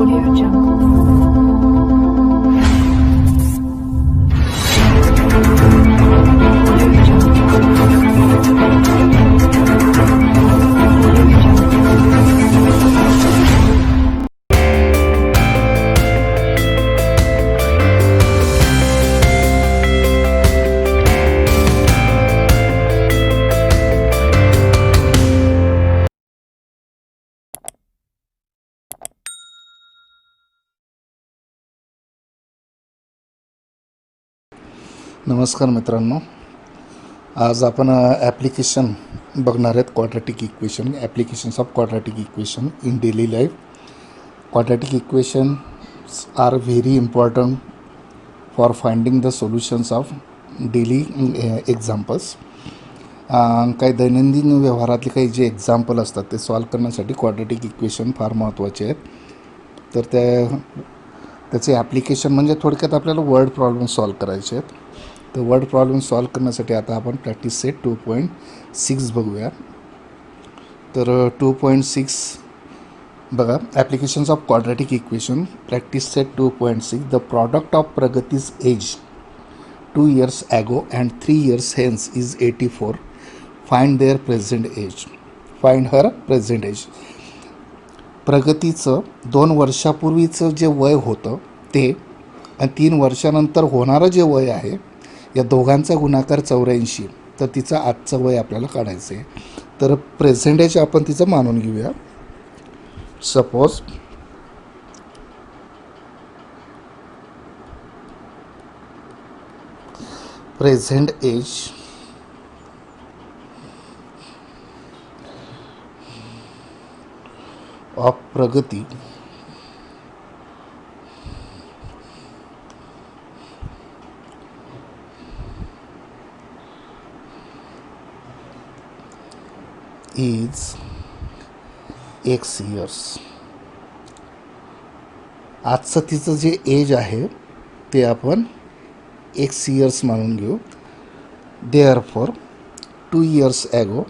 Audio Jungle. Audio नमस्कार मित्रांनो, आज आपण ॲप्लिकेशन बघणार आहेत. Quadratic equation, applications of quadratic equation in daily life. Quadratic equations are very important for finding the solutions of daily examples. काही दैनंदिन व्यवहारातले काही जे एक्झाम्पल असतात ते सॉल्व करण्यासाठी क्वाड्रॅटिक इक्वेशन फार महत्त्वाचे आहेत. तर त्याचे ॲप्लिकेशन म्हणजे थोडक्यात आपल्याला वर्ड प्रॉब्लेम सॉल्व करायचे आहेत. तर वर्ड प्रॉब्लेम सॉल्व करण्यासाठी आता आपण प्रॅक्टिस सेट 2.6 बघूया. तर 2.6 बघा, applications of quadratic equation practice set 2.6. The product of Pragati's age 2 years ago and 3 years hence is 84. Find their present age. Find her present age. प्रगतीचं 2 वर्षापूर्वीचं जे वय होतं ते आणि 3 वर्षानंतर होणारं जे वय आहे, या दोघांचा गुणाकार 84. तर तिचं आजचं वय आपल्याला काढायचं आहे. तर प्रेझेंट एज आपण तिचं मानून घेऊया. सपोज प्रेझेंट एज ऑफ प्रगती इज X years. आजचं तिचं जे एज आहे ते आपण X years मानून घेऊ. देअरफॉर 2 years ago,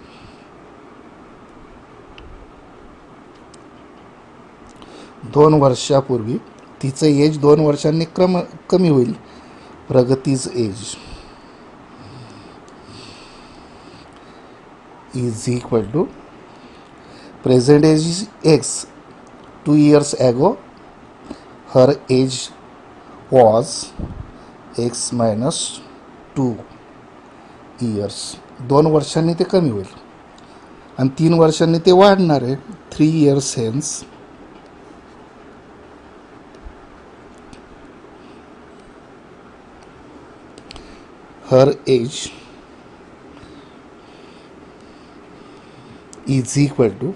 2 वर्षापूर्वी तिचं एज 2 वर्षांनी कमी होईल. प्रगतीज age is equal to present age is X. 2 years ago her age was X minus 2 years. 2 वर्षांनी ते कमी होईल आणि 3 वर्षांनी ते वाढणार आहे. 3 years hence her age is equal to,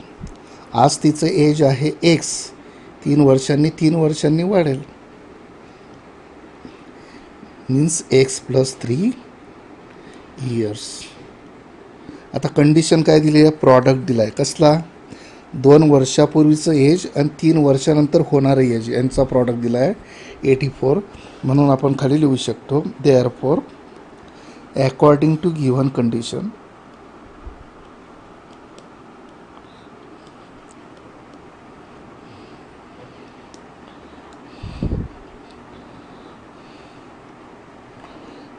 आज तिचं एज आहे X, 3 वर्षांनी वाढेल. Means X + 3 years. आता कंडिशन काय दिली आहे? प्रॉडक्ट दिला आहे. कसला? 2 वर्षापूर्वीचं एज आणि 3 वर्षानंतर होणारं एज यांचा प्रॉडक्ट दिला आहे 84. म्हणून आपण खाली लिहू शकतो, therefore according to given condition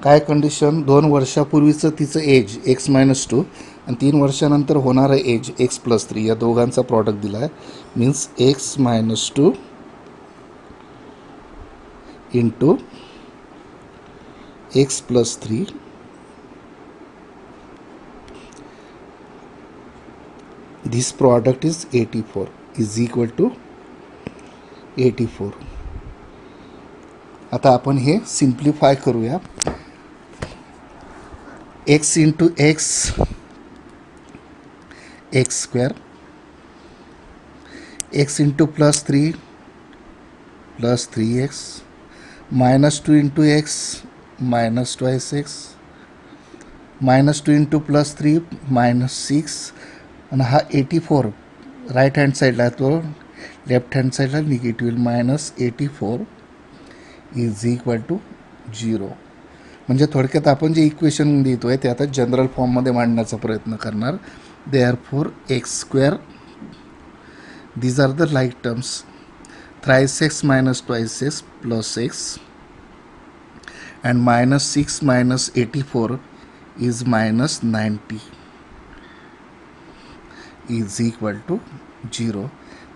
काय कंडिशन? 2 वर्षापूर्वीचं तिचं एज X - 2 आणि 3 वर्षानंतर होणारं एज X + 3 या दोघांचा प्रॉडक्ट दिला आहे. Means X - 2 into X + 3 this product is 84 is equal to 84. आता आपण हे सिम्प्लिफाय करूया. X into X, X², X into +3 + 3X, -2 into X -2X, -2 into +3 -6 आणि हा 84 राईट हँड साईडला, तो लेफ्ट हँड साईडला निगेटिव्ह -84 इज इक्वल टू 0. म्हणजे थोडक्यात आपण जे इक्वेशन देतो आहे ते आता जनरल फॉर्ममध्ये मांडण्याचा प्रयत्न करणार. Therefore X², these are the like terms. thrice x minus twice x plus x, and minus 6 minus 84 is minus 90 is equal to 0.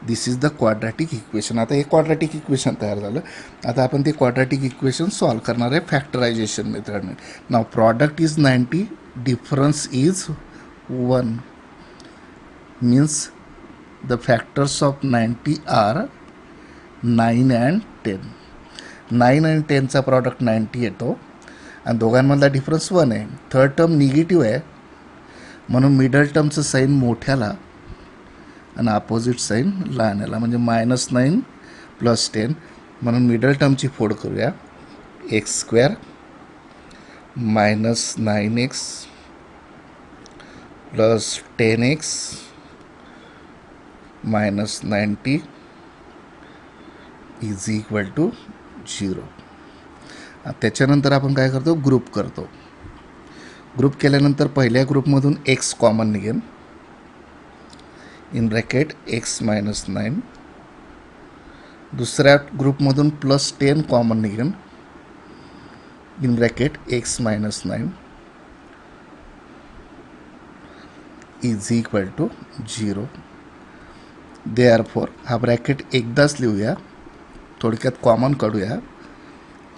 This is the quadratic equation. आता हे क्वाड्रॅटिक इक्वेशन तयार झालं. आता आपण ते क्वाड्रॅटिक इक्वेशन सॉल्व करणार आहे factorization मेथडने. नाव product is 90, difference is 1, means the factors of 90 are 9 and 10. 9 आणि 10चा प्रॉडक्ट 90 येतो आणि दोघांमधला डिफरन्स 1 आहे. थर्ड टर्म निगेटिव्ह आहे म्हणून मिडल टर्मचं साईन मोठ्याला आणि अपोजिट साईन लहान्याला, म्हणजे -9 + 10. म्हणून मिडल टर्मची फोड करूया. x² -9x + 10x - 90 is equal to 0. त्याच्यानंतर आपण काय करतो, ग्रुप करतो. ग्रुप केल्यानंतर पहिल्या ग्रुपमधून x कॉमन निघेल, इन ब्रॅकेट x - 9. दुसऱ्या ग्रुपमधून +10 कॉमन निघेल, in bracket x - 9 is equal to 0. Therefore हा ब्रॅकेट एकदाच लिहूया, थोडक्यात कॉमन काढूया.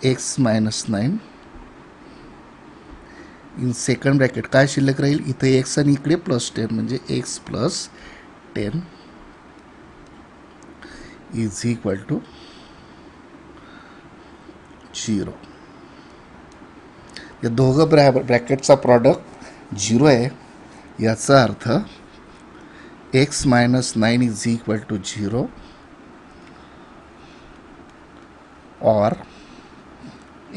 x - 9 इन सेकंड ब्रॅकेट काय शिल्लक राहील, इथे x आणि इकडे +10 म्हणजे x + 10 इज इक्वल टू 0. या दोघं ब्रॅकेटचा प्रॉडक्ट 0 आहे. याचा अर्थ x - 9 इज इक्वल टू 0 और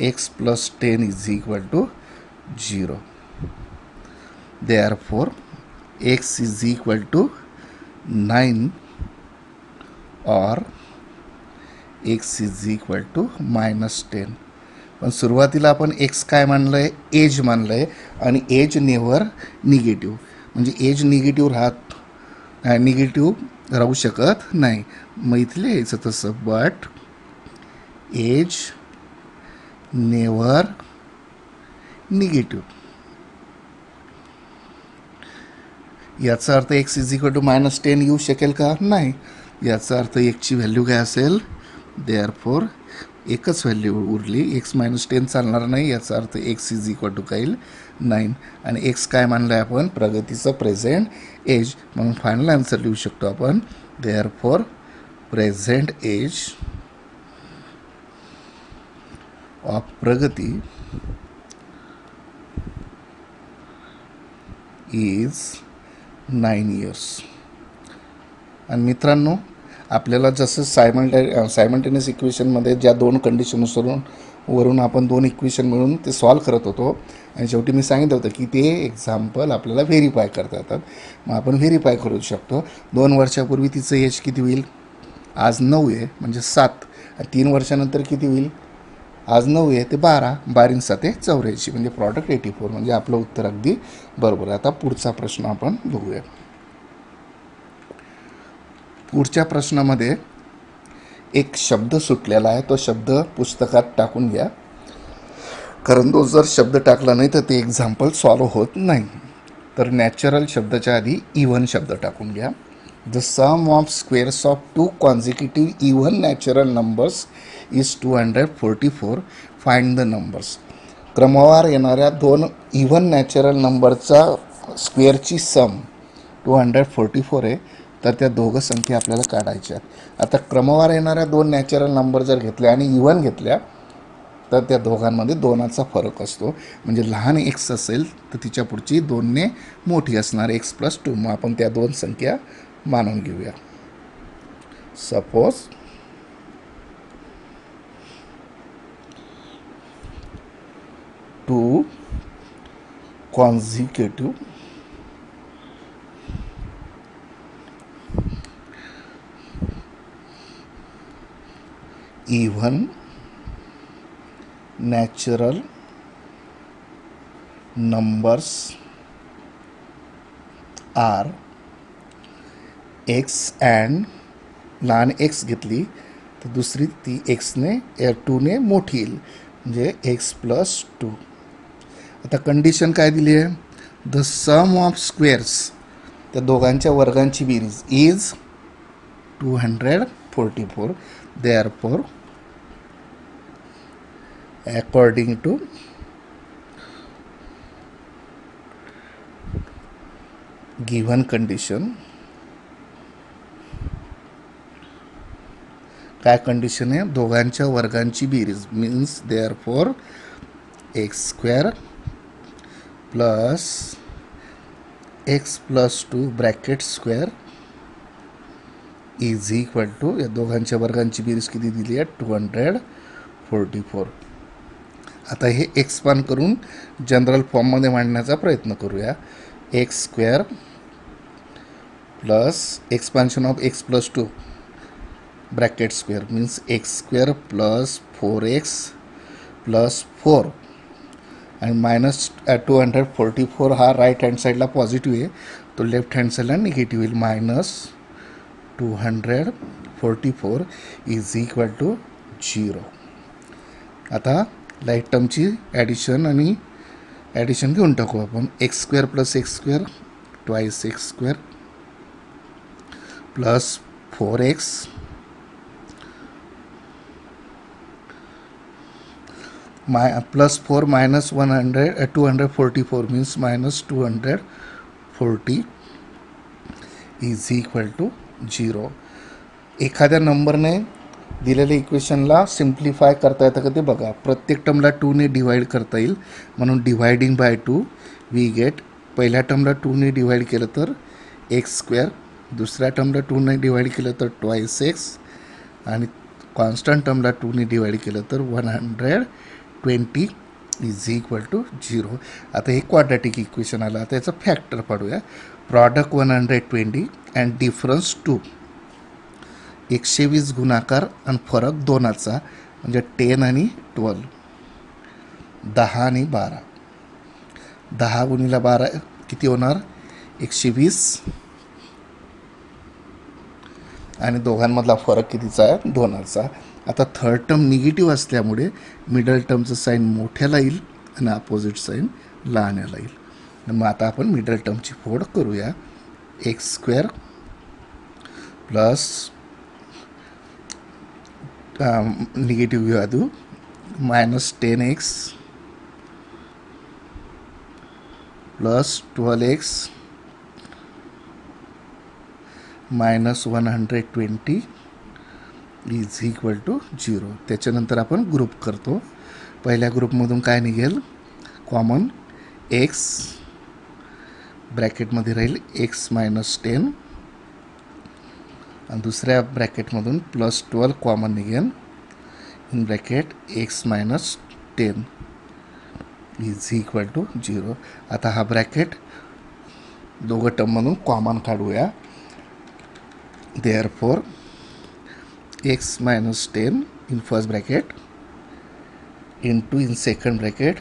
x + 10 is equal to 0. Therefore x is equal to 9 or x is equal to -10. पण सुरुवातीला आपण x काय मानलं आहे, एज मानलं आहे आणि एज नेव्हर निगेटिव्ह, म्हणजे एज निगेटिव्ह राहू शकत नाही. मग इथे लिहायचं तसं, बट एज नेव्हर निगेटिव्ह. याचा अर्थ x इज इक्वल टू -10 येऊ शकेल का, नाही. याचा अर्थ एकची व्हॅल्यू काय असेल, देअरफॉर एकच व्हॅल्यू उरली, x - 10 चालणार नाही. याचा अर्थ x इज इक्वल टू काय 9 आणि x काय मानलं आहे आपण, प्रगतीचं प्रेझेंट एज, म्हणून फायनल आन्सर लिहू शकतो आपण, देअरफॉर प्रेझेंट एज ऑफ प्रगती इज 9 years. आणि मित्रांनो, आपल्याला जसं सायमल्टेनियस इक्वेशनमध्ये ज्या दोन कंडिशन्सवरून वरून आपण दोन इक्वेशन मिळून ते सॉल्व करत होतो आणि शेवटी मी सांगितलं होतं की ते एक्झाम्पल आपल्याला व्हेरीफाय करता येतात. मग आपण व्हेरीफाय करू शकतो. 2 वर्षापूर्वी तिचं एज किती होईल, आज 9 आहे म्हणजे 7. 3 वर्षानंतर किती होईल, आज 9 आहे ते 12, 12 7 84, म्हणजे प्रॉडक्ट 84. म्हणजे आपलं उत्तर अगदी बरोबर आहे. आता पुढचा प्रश्न आपण बघूया. पुढच्या प्रश्नामध्ये एक शब्द सुटलेला आहे, तो शब्द पुस्तकात टाकून घ्या, कारण तो जर शब्द टाकला नाही तर ते एक्झाम्पल सॉल्व होत नाही. तर नॅचरल शब्दाच्या आधी इव्हन शब्द टाकून घ्या. The sum of squares of 2 consecutive even natural numbers is 244. Find the numbers. क्रमवार येणाऱ्या 2 इव्हन नॅचरल नंबरचा स्क्वेअरची सम 244 आहे. तर त्या दोघं संख्या आपल्याला काढायच्या आहेत. आता क्रमवार येणाऱ्या 2 नॅचरल नंबर जर घेतल्या आणि इव्हन घेतल्या तर त्या दोघांमध्ये 2चा फरक असतो. म्हणजे लहान x असेल तर तिच्या पुढची 2ने मोठी असणार, x + 2. मग आपण त्या 2 संख्या मानून घेऊया. Suppose two consecutive even natural numbers are x and लहान x घेतली तर दुसरी ती एक्सने 2ने मोठी येईल म्हणजे एक्स प्लस 2. आता कंडिशन काय दिली आहे, द सम ऑफ स्क्वेअर्स, त्या दोघांच्या वर्गांची बेरीज is 244. Therefore according to given condition, काय कंडिशन आहे, दोघांच्या वर्गांची बेरीज means therefore x square plus x plus 2 bracket square is equal to, या दोघांच्या वर्गांची बेरीज किती दिली आहे, 244. आता हे एक्सपांड करून जनरल फॉर्ममध्ये मांडण्याचा प्रयत्न करूया. X square plus expansion of x plus 2 bracket square means x square plus 4x plus 4 आणि मायनस 244. हा राईट हँड साईडला पॉझिटिव्ह आहे, तो लेफ्ट हँड साईडला निगेटिव्ह येईल. Minus 244 is equal to 0. आता लाईट टर्मची ॲडिशन आणि ॲडिशन घेऊन टाकू आपण. X square plus x square twice x square plus 4x plus 4 minus 244 means minus 240 is equal to 0. एखाद्या नंबरने दिलेल्या इक्वेशनला सिम्प्लिफाय करता येतं का ते बघा. प्रत्येक टर्मला 2ने डिवाईड करता येईल म्हणून डिवायडिंग बाय 2 वी गेट. पहिल्या टर्मला 2ने डिवाईड केलं तर एक्स स्क्वेअर, दुसऱ्या टर्मला 2ने डिवाईड केलं तर ट्वाईस एक्स आणि कॉन्स्टंट टर्मला 2ने डिवाईड केलं तर 120 इज इक्वल टू 0. आता हे क्वाड्रॅटिक इक्वेशन आलं. आता याचं फॅक्टर पाडूया. प्रॉडक्ट 120 अँड डिफरन्स 2, 120 गुणाकार आणि फरक 2चा म्हणजे 10 आणि 12, 10 आणि 12. 10 गुणिले 12 किती होणार, 120 आणि दोघांमधला फरक कितीचा आहे, 2चा. आता थर्ड टर्म निगेटिव्ह असल्यामुळे मिडल टर्मचं साईन मोठ्याला येईल आणि अपोजिट साईन लहान्याला येईल. मग आता आपण मिडल टर्मची फोड करूया. एक्स स्क्वेअर प्लस निगेटिव्ह घेऊ आधू minus 10x plus 12x minus 120 is equal to 0. त्याच्यानंतर आपण ग्रुप करतो. पहिल्या ग्रुपमधून काय निघेल, कॉमन एक्स ब्रॅकेटमध्ये राहील एक्स मायनस 10 आणि दुसऱ्या ब्रॅकेटमधून प्लस 12 कॉमन निघेल in bracket x minus 10 is equal to 0. आता हा ब्रॅकेट दोघं टर्ममधून कॉमन काढूया. Therefore x minus 10 in first bracket into in second bracket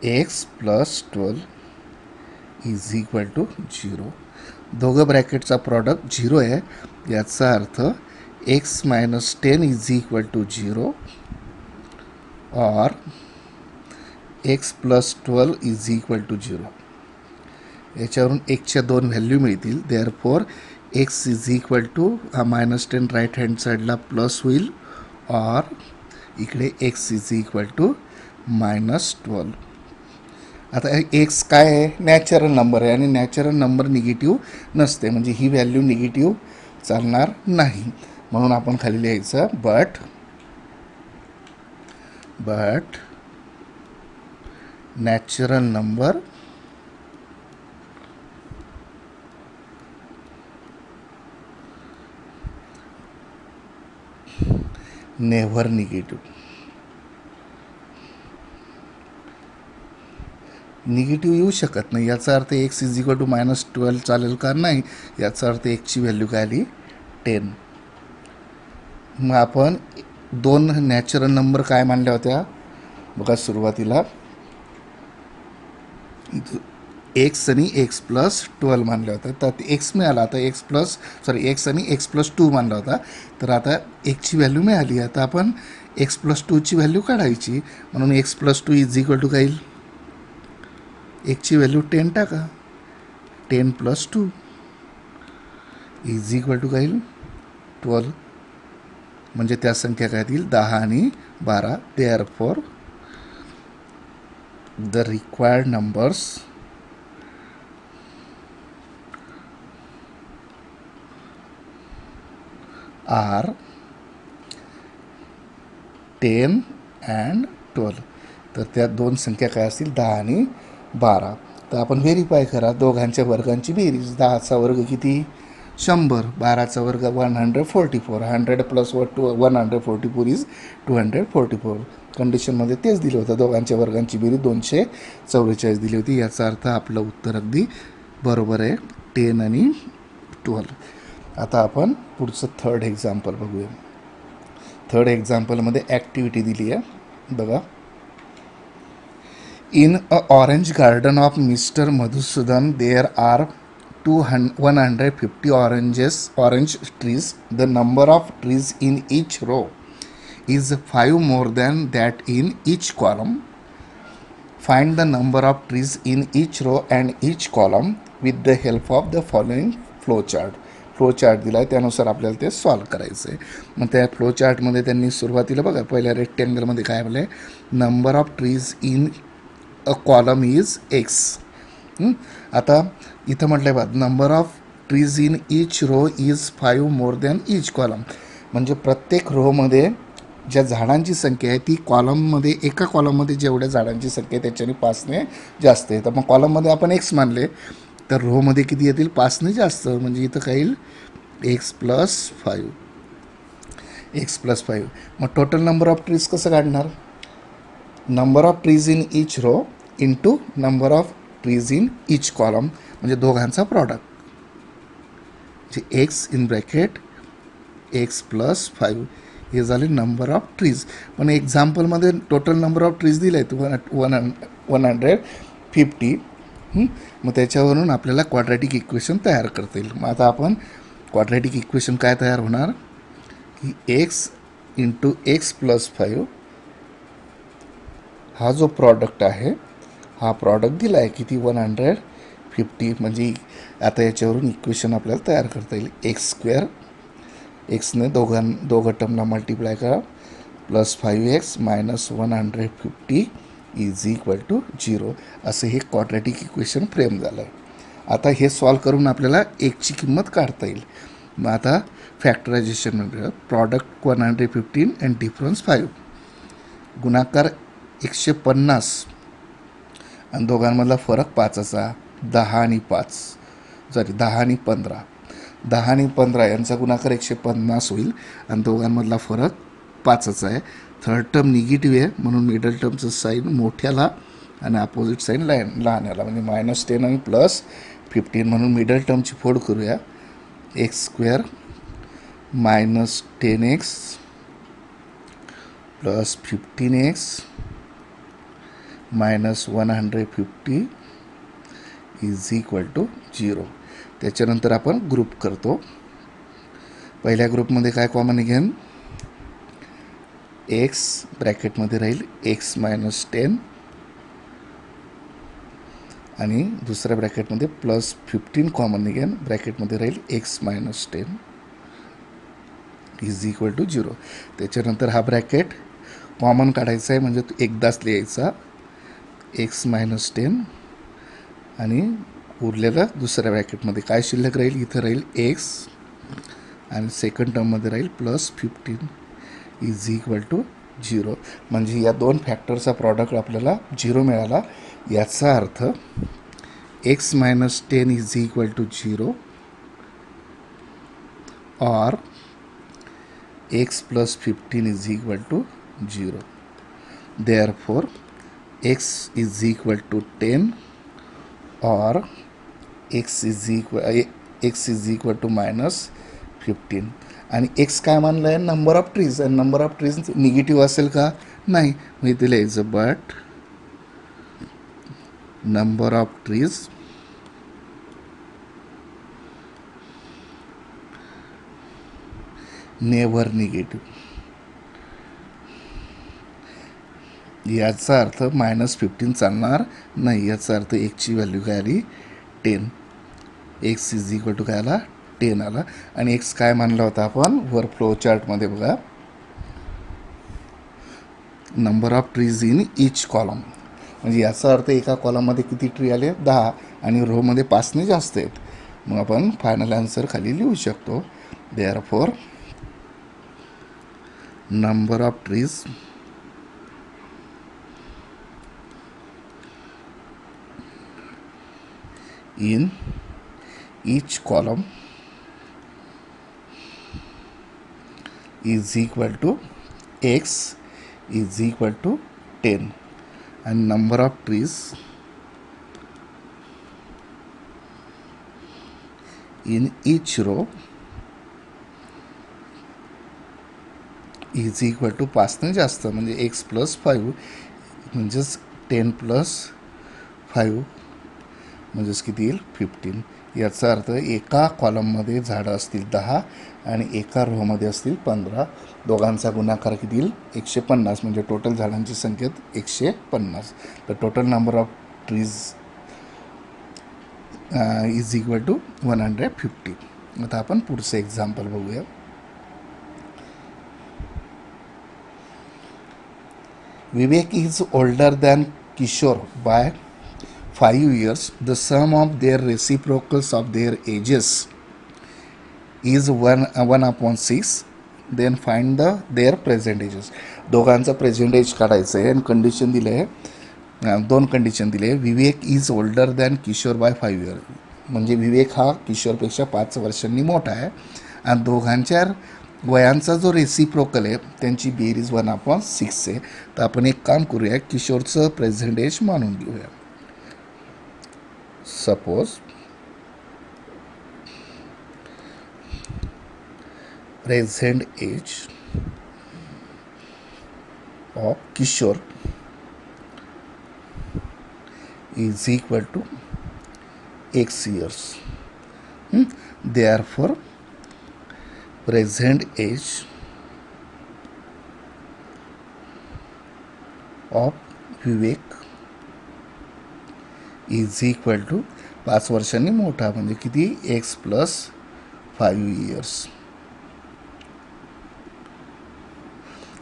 x plus 12 is equal to 0. दोघं ब्रॅकेटचा प्रॉडक्ट 0 आहे, याचा अर्थ x minus 10 is equal to 0 और x plus 12 is equal to 0. याच्यावरून एक्सच्या 2 व्हॅल्यू मिळतील. Therefore x is equal to हा मायनस 10 राईट हँड साईडला प्लस होईल और इकडे x is equal to minus 12. आता एक्स काय आहे, नॅचरल नंबर आहे आणि नॅचरल नंबर निगेटिव्ह नसते म्हणजे ही व्हॅल्यू निगेटिव्ह चालणार नाही. म्हणून आपण खाली लिहायचं but natural number never negative. Negative येऊ शकत नाही. याचा अर्थ x is equal to minus 12 चालेल का, नाही. याचा अर्थ एक्सची व्हॅल्यू काय आली, 10. मग आपण 2 नॅचरल नंबर काय मानल्या होत्या बघा. सुरुवातीला एक्स आणि एक्स प्लस 12 मानलं होतं, तर एक्स मिळाला. आता एक्स आणि एक्स प्लस 2 मानला होता, तर आता एक्सची व्हॅल्यू मिळाली. आता आपण एक्स प्लस 2ची व्हॅल्यू काढायची, म्हणून x plus 2 is equal to काय येईल, एक्सची व्हॅल्यू 10 टाका, 10 प्लस 2 इज इक्वल टू काय येईल 12. म्हणजे त्या संख्या काय येतील 10 आणि 12. Therefore the required numbers are 10 and 12. तर त्या दोन संख्या काय असतील 10 आणि 12. तर आपण व्हेरीफाय करा दोघांच्या वर्गांची बेरीज. 10चा वर्ग किती 100, 12चा वर्ग 144, 100 प्लस 144 इज 244. कंडिशनमध्ये तेच दिलं होतं, दोघांच्या वर्गांची बेरीज 244 दिली होती. याचा अर्थ आपलं उत्तर अगदी बरोबर आहे, 10 आणि 12. आता आपण पुढचं थर्ड एक्झाम्पल बघूया. थर्ड एक्झाम्पलमध्ये ॲक्टिव्हिटी दिली आहे बघा. In a orange garden of mister Madhusudan there are 150 orange trees. The number of trees in each row is 5 more than that in each column. Find the number of trees in each row and each column with the help of the following flowchart. Flowchart दिला आहे, त्यानुसार आपल्याला ते solve करायचं आहे. मग त्या फ्लोचार्टमध्ये त्यांनी सुरुवातीला बघा पहिल्या रेक्टँगलमध्ये काय म्हटलं आहे, number of trees in a column is x. आता इथं म्हटलं आहे बघा, number of trees in each row is 5 more than each column. म्हणजे प्रत्येक रोमध्ये ज्या झाडांची संख्या आहे ती कॉलममध्ये, एका कॉलममध्ये जेवढ्या झाडांची संख्या आहे त्याच्याने 5ने जास्त आहे. तर मग कॉलममध्ये आपण एक्स मानले, तर रोमध्ये किती येतील 5ने जास्त. म्हणजे इथं काय येईल एक्स प्लस 5. मग टोटल नंबर ऑफ ट्रीज कसं काढणार, number of trees in each row into number of trees in each column, म्हणजे दोघांचा प्रॉडक्ट, म्हणजे x in bracket x plus 5 हे झाले नंबर ऑफ ट्रीज. पण एक्झाम्पलमध्ये टोटल नंबर ऑफ ट्रीज दिले आहेत 150. मग त्याच्यावरून आपल्याला क्वाड्रॅटिक इक्वेशन तयार करता येईल. मग आता आपण क्वाड्रॅटिक इक्वेशन काय तयार होणार की एक्स इंटू एक्स प्लस 5 हा जो प्रॉडक्ट आहे, हा प्रॉडक्ट दिला आहे किती 150. म्हणजे आता याच्यावरून इक्वेशन आपल्याला तयार करता येईल. एक्स स्क्वेअर, एक्सने दोघं टर्मला मल्टिप्लाय करा, plus 5x minus 150 is equal to 0. असं हे क्वाड्रॅटिक इक्वेशन फ्रेम झालं आहे. आता हे सॉल्व करून आपल्याला एकची किंमत काढता येईल. मग आता फॅक्टरायझेशन, प्रॉडक्ट 115 अँड डिफरन्स 5, गुणाकार 150 आणि दोघांमधला फरक 5चा, 10 आणि 15. 10 आणि 15 यांचा गुणाकार 150 होईल आणि दोघांमधला फरक 5चा आहे. थर्ड टर्म निगेटिव्ह आहे म्हणून मिडल टर्मचं साईन मोठ्याला आणि अपोजिट साईन लहान्याला, म्हणजे -10 आणि +15. म्हणून मिडल टर्मची फोड करूया. X square minus 10x plus 15x minus 150 is equal to 0. त्याच्यानंतर आपण ग्रुप करतो. पहिल्या ग्रुपमध्ये काय कॉमन घेईन, एक्स ब्रॅकेटमध्ये राहील एक्स मायनस 10 आणि दुसऱ्या ब्रॅकेटमध्ये प्लस 15 कॉमन निघेन, ब्रॅकेटमध्ये राहील x minus 10 is equal to 0. त्याच्यानंतर हा ब्रॅकेट कॉमन काढायचा आहे, म्हणजे तो एकदाच लिहायचा एक्स मायनस 10 आणि उरलेलं दुसऱ्या ब्रॅकेटमध्ये काय शिल्लक राहील, इथं राहील एक्स आणि सेकंड टर्ममध्ये राहील प्लस 15 इज इक्वल टू 0. म्हणजे या दोन फॅक्टरचा प्रॉडक्ट आपल्याला 0 मिळाला. याचा अर्थ x minus 10 is equal to 0 और x plus 15 is equal to 0. Therefore x is equal to 10 और एक्स इज इक्वल टू -15. आणि एक्स काय मानलं आहे, नंबर ऑफ ट्रीज, आणि नंबर ऑफ ट्रीज निगेटिव्ह असेल का, नाही. मग इथे लिहायचं but number of trees never negative. याचा अर्थ -15 चालणार नाही. याचा अर्थ एक्सची व्हॅल्यू काय आली 10. एक्स इज इक्वल टू काय आला 10 आला. आणि एक्स काय मानला होता आपण वर फ्लो चार्टमध्ये बघा, number of trees in each column. म्हणजे याचा अर्थ एका कॉलममध्ये किती ट्री आले 10 आणि रोमध्ये 5ने जास्त आहेत. मग आपण फायनल आन्सर खाली लिहू शकतो. Therefore number of trees in each column is equal to x is equal to 10 and number of trees in each row is equal to 5ने जास्त म्हणजे x + 5 म्हणजेच 10 + 5 म्हणजेच किती येईल 15. याचा अर्थ एका कॉलममध्ये झाडं असतील 10 आणि एका रोमध्ये असतील 15. दोघांचा गुणाकार किती येईल 150. म्हणजे टोटल झाडांची संख्या 150. तर total number of trees is equal to 150. आता आपण पुढचं एक्झाम्पल बघूया. Vivek is older than Kishor by 5 years. The sum of their reciprocals of their ages is 1/6. Then find their present ages. दोघांचं प्रेझेंट एज काढायचं आहे आणि कंडिशन दिलं आहे, 2 कंडिशन दिले आहे. Vivek is older than Kishor by 5 years. म्हणजे विवेक हा किशोरपेक्षा 5 वर्षांनी मोठा आहे आणि दोघांच्या वयांचा जो रेसिप्रोकल आहे त्यांची बेरीज 1/6 आहे. तर आपण एक काम करूया, किशोरचं प्रेझेंट एज मानून घेऊया. Suppose present age of Kishore is equal to x years. Therefore, present age of Vivek is equal to 5 वर्षांनी मोठा म्हणजे किती x + 5 years.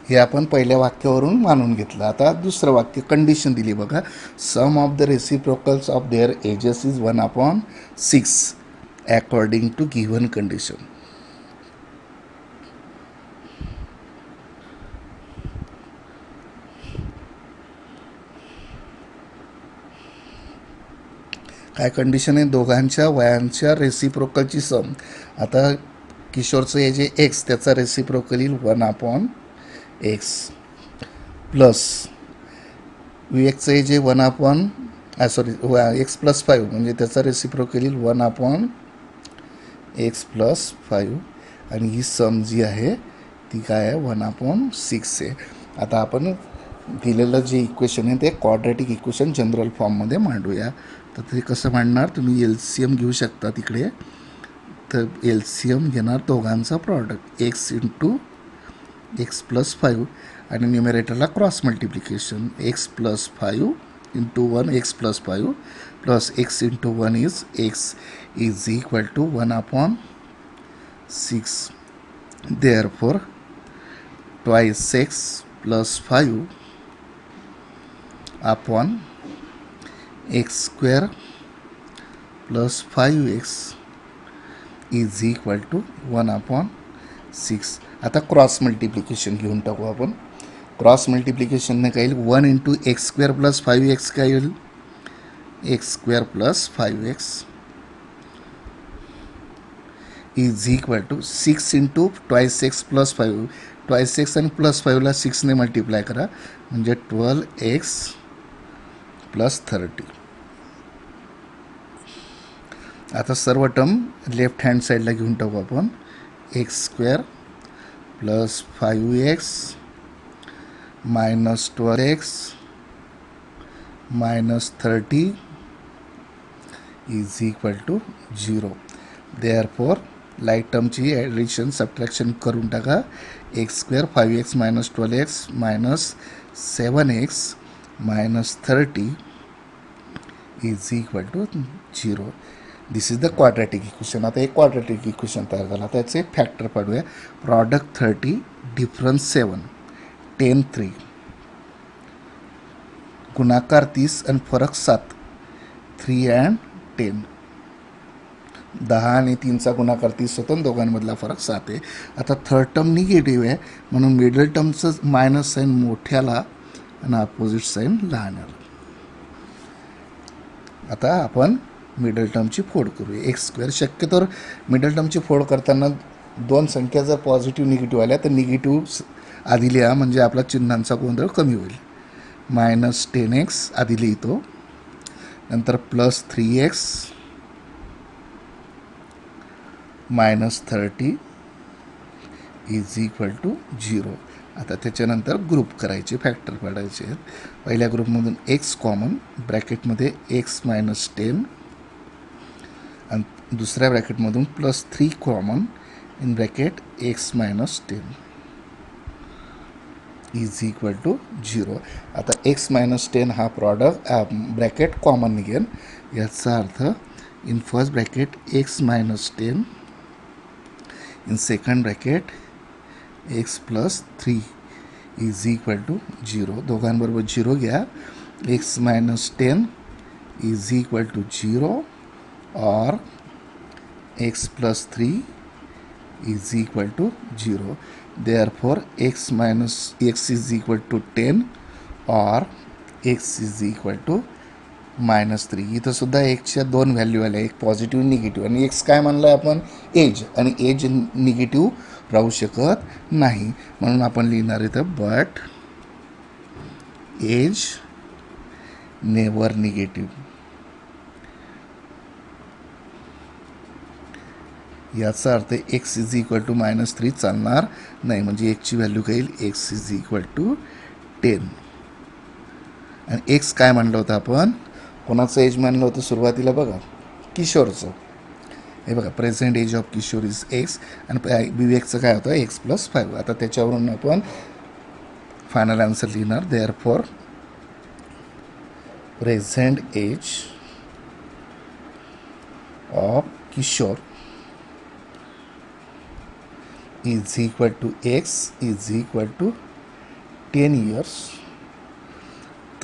हे आपण पहिल्या वाक्यावरून मानून घेतलं. आता दुसरं वाक्य कंडिशन दिली बघा, sum of the reciprocals of their ages is 1/6 according to given condition. काय कंडिशन आहे, दोघांच्या वयांच्या रेसिप्रोकलची सम. आता किशोरचं एज आहे एक्स, त्याचा रेसिप्रोकल येईल 1/x प्लस विवेकचं एज आहे x + 5 म्हणजे त्याचा रेसिप्रोकल येईल 1/x + 5 आणि ही सम जी आहे ती काय आहे 1/6 आहे. आता आपण दिलेलं जे इक्वेशन आहे ते क्वाड्रॅटिक इक्वेशन जनरल फॉर्ममध्ये मांडूया. तर ते कसं मांडणार, तुम्ही LCM घेऊ शकता तिकडे. तर LCM घेणार दोघांचा प्रॉडक्ट x × x + 5 आणि न्युमेरेटरला cross multiplication x + 5 × 1 x + 5 plus x × 1 is x is equal to 1/6. Therefore twice x + 5 upon x² + 5x is equal to 1/6. आता क्रॉस मल्टिप्लिकेशन घेऊन टाकू आपण. क्रॉस मल्टिप्लिकेशनने काय येईल 1 × x² + 5x काय येईल x² + 5x is equal to 6 × twice x + 5. Twice x आणि +5ला 6ने multiply करा म्हणजे 12x + 30. आता सर्व टर्म लेफ्ट हँड साईडला घेऊन टाकू आपण. x² + 5x - 12x - 30 is equal to 0. Therefore like टर्मची ॲडिशन सबट्रॅक्शन करून टाका. X square 5x minus 12x minus 7x minus 30 is equal to 0. This is the quadratic equation. आता एक क्वाड्रॅटिक इक्वेशन तयार झाला. त्याचे फॅक्टर पाडूया. प्रॉडक्ट 30, डिफरन्स 7, 10 3, गुणाकार 30 आणि फरक 7, 3 and 10. 10 आणि 3चा गुणाकार 30 होतो आणि दोघांमधला फरक 7 आहे. आता थर्ड टर्म निगेटिव्ह आहे म्हणून मिडल टर्मचं मायनस साईन मोठ्याला आणि अपोजिट साईन लहान्याला. आता आपण मिडल टर्मची फोड करूया. X square. शक्यतोवर मिडल टर्मची फोड करताना दोन संख्या जर पॉझिटिव्ह निगेटिव्ह आल्या तर निगेटिव्ह आधी लिहा म्हणजे आपला चिन्हांचा गोंधळ कमी होईल. मायनस 10x आधी लिहितो, नंतर plus 3x minus 30 is equal to 0. आता त्याच्यानंतर ग्रुप करायचे, फॅक्टर काढायचे. पहिल्या ग्रुपमधून x कॉमन, ब्रॅकेटमध्ये x मायनस 10 आणि दुसऱ्या ब्रॅकेटमधून plus 3 common in bracket x minus 10 is equal to 0. आता x मायनस 10 हा प्रॉडक्ट ब्रॅकेट कॉमन निघेल. याचा अर्थ in first bracket x minus 10 in second bracket x plus 3 is equal to 0. दोघांबरोबर 0 घ्या. x minus 10 is equal to 0 और x plus 3 is equal to 0. Therefore x is equal to 10 or x is equal to minus 3. इथं सुद्धा एक्सच्या दोन value आल्या, एक positive negative. आणि एक्स काय म्हणलं आपण? एज. आणि एज निगेटिव्ह राहू शकत नाही म्हणून आपण लिहिणार इथं बट एज नेवर निगेटिव्ह. याचा अर्थ x is equal to minus 3 चालणार नाही, म्हणजे एक्सची व्हॅल्यू काय येईल? X is equal to 10. आणि एक्स काय म्हणलं होतं आपण? कोणाचं एज म्हणलं होतं सुरुवातीला? बघा, किशोरचं. हे बघा, present age of Kishore is x आणि विवेकचं काय होतं? X plus 5. आता त्याच्यावरून आपण फायनल आन्सर लिहिणार. Therefore present age of Kishore is equal to x is equal to 10 years.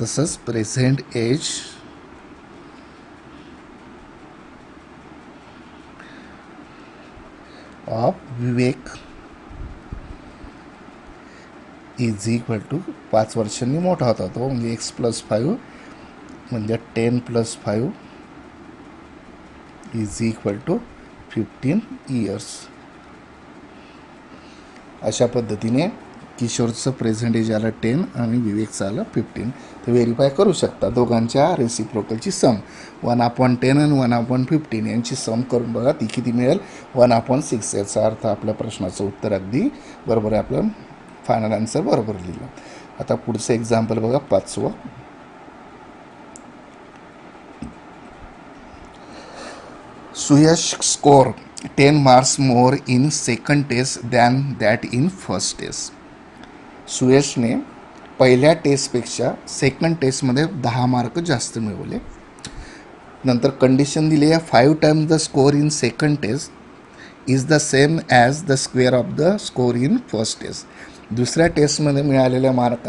तसंच present age of Vivek is equal to 5 वर्षांनी मोठा होता तो, म्हणजे एक्स प्लस 5 म्हणजे 10 plus 5 is equal to 15 years. अशा पद्धतीने किशोरचं प्रेझेंट एज आलं 10 आणि विवेकचं आलं 15. ते व्हेरीफाय करू शकता. दोघांच्या रेसिप्रोकलची सम 1/10 आणि 1/15 यांची सम करून बघा ती किती मिळेल? 1/6. याचा अर्थ आपल्या प्रश्नाचं उत्तर अगदी बरोबर आहे. आपलं फायनल आन्सर बरोबर लिहिलं. आता पुढचं एक्झाम्पल बघा, 5वं. Suyash score 10 marks more in second test than that in first test. सुयशने पहिल्या टेस्टपेक्षा सेकंड टेस्टमध्ये 10 मार्क जास्त मिळवले. नंतर कंडिशन दिली आहे 5 times the score in second test is the same as the square of the score in first test. दुसऱ्या टेस्टमध्ये मिळालेल्या मार्क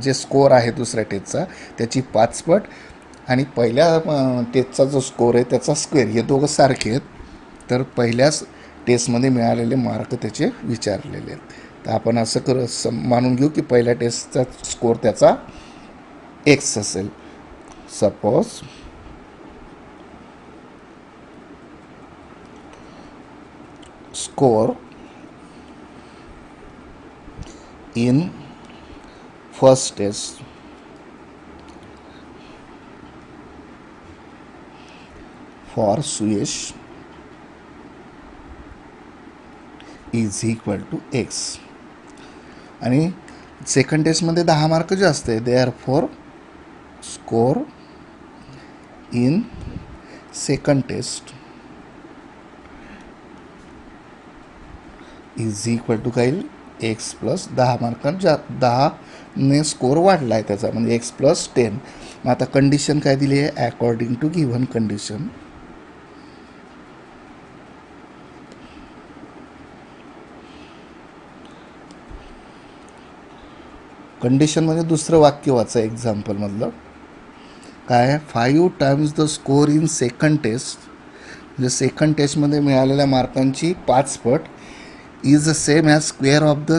जे स्कोर आहे दुसऱ्या टेस्टचा त्याची 5 पट आणि पहिल्या टेस्टचा जो स्कोर आहे त्याचा स्क्वेअर, हे दोघं सारखे आहेत. तर पहिल्याच टेस्टमध्ये मिळालेले मार्क त्याचे विचारलेले आहेत. तर आपण असं मानून घेऊ की पहिल्या टेस्टचा स्कोर त्याचा एक्स असेल. Suppose score in first test for Suyash is equal to x. आणि सेकंड टेस्टमध्ये 10 मार्क जास्त आहे. Therefore score in second test is equal to काय येईल एक्स प्लस 10 मार्कांच्या 10ने स्कोर वाढला आहे त्याचा म्हणजे एक्स प्लस 10. मग आता कंडिशन काय दिली आहे अकॉर्डिंग टू गिव्हन कंडिशन. कंडिशनमध्ये दुसरं वाक्य वाचा एक्झाम्पलमधलं काय 5 times the score in second test म्हणजे सेकंड टेस्टमध्ये मिळालेल्या मार्कांची 5 पट is the same as square of the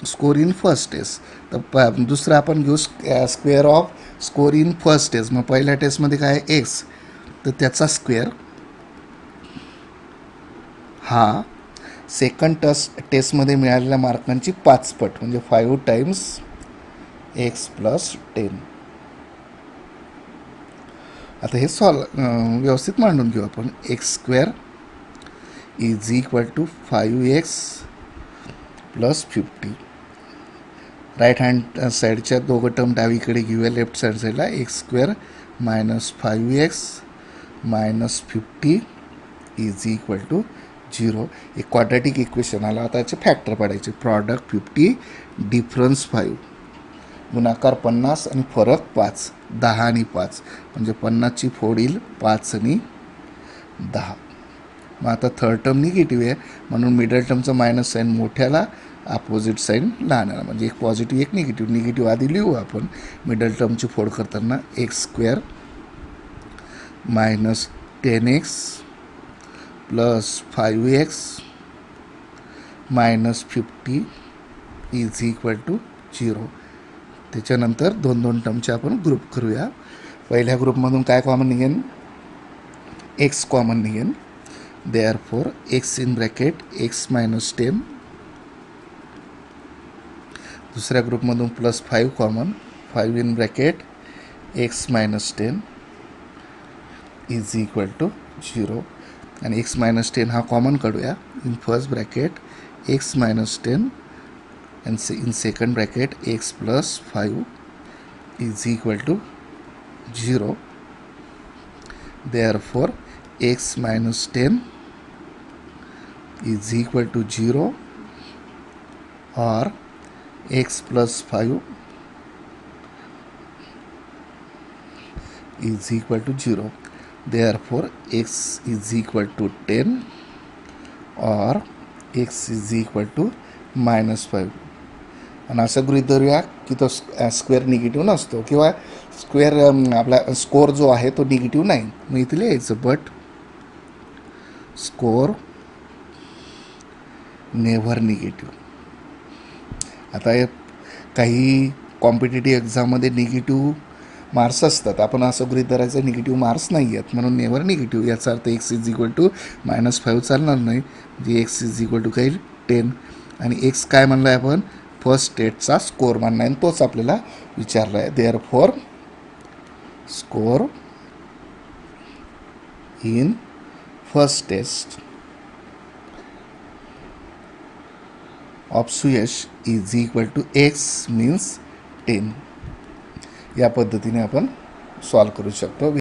score in first test. तर दुसरं आपण घेऊ square of score in first test. मग पहिल्या टेस्टमध्ये काय आहे एक्स तर त्याचा स्क्वेअर हा सेकंड टेस्टमध्ये मिळालेल्या मार्कांची 5 पट म्हणजे 5 टाइम्स एक्स प्लस 10. आता हे व्यवस्थित मांडून घेऊ आपण. X square is equal to 5x plus 50. Right hand साईडच्या दोघं टर्म डावीकडे घेऊया लेफ्ट साईड साईडला. X square minus 5x minus 50 is equal to 0. एक क्वाड्रॅटिक इक्वेशन आला. आता याचे फॅक्टर पाडायचे. प्रॉडक्ट 50 डिफरन्स 5 गुणाकार 50 आणि फरक 5 10 आणि 5 म्हणजे 50ची फोड येईल 5 आणि 10. मग आता थर्ड टर्म निगेटिव्ह आहे म्हणून मिडल टर्मचं मायनस साईन मोठ्याला अपोजिट साईन लहानाला म्हणजे एक पॉझिटिव्ह एक निगेटिव्ह. निगेटिव्ह आधी लिहू आपण मिडल टर्मची फोड करताना. X square minus 10x plus 5x minus 50 is equal to 0. त्याच्यानंतर दोन दोन टर्मचे आपण ग्रुप करूया. पहिल्या ग्रुपमधून काय कॉमन निघेन एक्स कॉमन निघेन. Therefore x in bracket x minus 10. दुसऱ्या ग्रुपमधून plus 5 common 5 in bracket x minus 10 is equal to 0. आणि एक्स मायनस 10 हा कॉमन काढूया. In first bracket x minus 10 and in second bracket x plus 5 is equal to 0. Therefore x minus 10 is equal to 0 or x plus 5 is equal to 0. Therefore x is equal to 10 or x is equal to minus 5. आणि असं गृहीत धरूया की तो square negative नसतो किंवा square आपला score जो आहे तो निगेटिव्ह नाही. मग इथे लिहायचं बट स्कोर नेव्हर निगेटिव्ह. आता काही कॉम्पिटेटिव्ह एक्झाममध्ये निगेटिव्ह मार्क्स असतात. आपण असं गृहीत धरायचं निगेटिव्ह मार्क्स नाही आहेत म्हणून नेव्हर निगेटिव्ह. याचा अर्थ x is equal to minus 5 चालणार नाही म्हणजे एक्स इज इक्वल टू काही 10. आणि एक्स काय म्हणलं आहे आपण फर्स्ट स्टेटचा स्कोर मानला आहे तोच आपल्याला विचारला आहे. Therefore score in first test of Suyash is equal to x means 10. या पद्धतीने आपण सॉल्व करू शकतो.